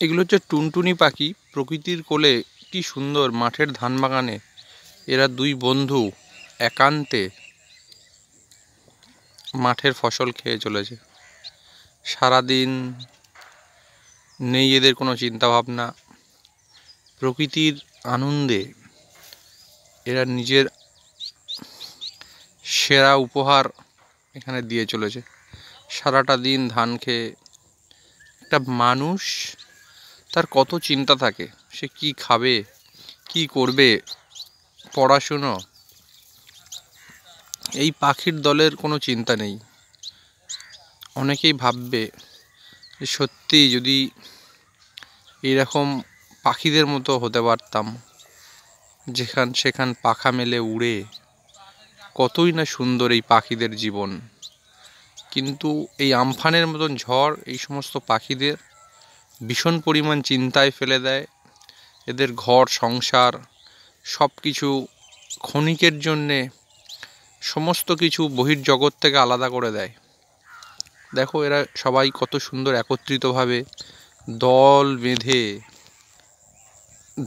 এগুলো হচ্ছে টুনটুনি পাখি। প্রকৃতির কোলে কি সুন্দর মাঠের ধান বাগানে এরা দুই বন্ধু একান্তে মাঠের ফসল খেয়ে চলেছে। সারাদিন নেই এদের কোনো চিন্তা ভাবনা, প্রকৃতির আনন্দে এরা নিজের সেরা উপহার এখানে দিয়ে চলেছে। সারাটা দিন ধান খেয়ে একটা মানুষ তার কত চিন্তা থাকে, সে কি খাবে, কি করবে, পড়াশুনো। এই পাখির দলের কোনো চিন্তা নেই। অনেকেই ভাববে যে সত্যি যদি এইরকম পাখিদের মতো হতে পারতাম, যেখান সেখান পাখা মেলে উড়ে, কতই না সুন্দর এই পাখিদের জীবন। কিন্তু এই আমফানের মতন ঝড় এই সমস্ত পাখিদের ভীষণ পরিমাণ চিন্তায় ফেলে দেয়। এদের ঘর সংসার সব কিছু ক্ষণিকের জন্যে সমস্ত কিছু বহির্জগৎ থেকে আলাদা করে দেয়। দেখো এরা সবাই কত সুন্দর একত্রিতভাবে দল বেঁধে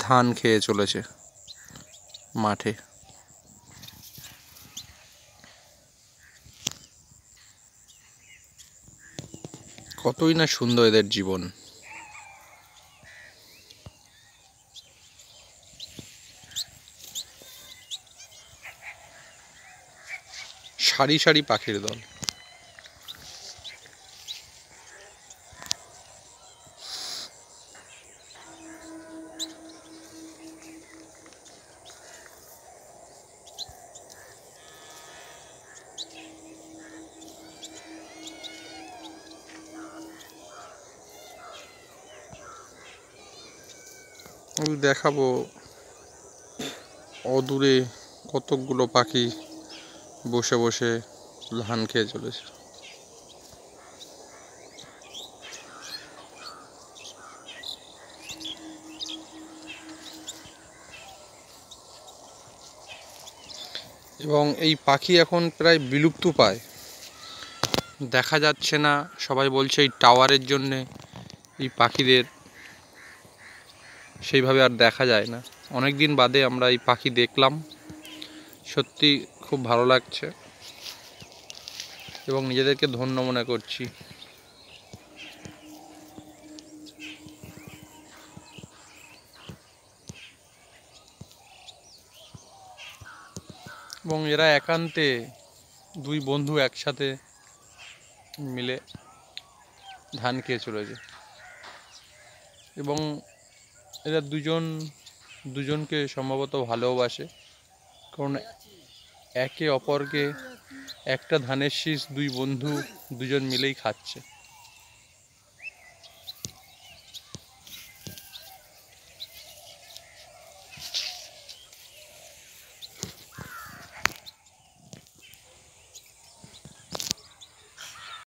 ধান খেয়ে চলেছে মাঠে। কতই না সুন্দর এদের জীবন। সারি সারি পাখির দল। আমি দেখাবো অদূরে কতকগুলো পাখি বসে বসে ধান খেয়ে চলেছে। এবং এই পাখি এখন প্রায় বিলুপ্ত পায়, দেখা যাচ্ছে না। সবাই বলছে এই টাওয়ারের জন্যে এই পাখিদের সেইভাবে আর দেখা যায় না। অনেক দিন বাদে আমরা এই পাখি দেখলাম, সত্যি খুব ভালো লাগছে এবং নিজেদেরকে ধন্য মনে করছি। এবং এরা একান্তে দুই বন্ধু একসাথে মিলে ধান খেয়ে চলেছে। এবং এরা দুজনকে সম্ভবত ভালোবাসে, কারণ একে অপরকে একটা ধানের শীষ দুই বন্ধু দুজন মিলেই খাচ্ছে।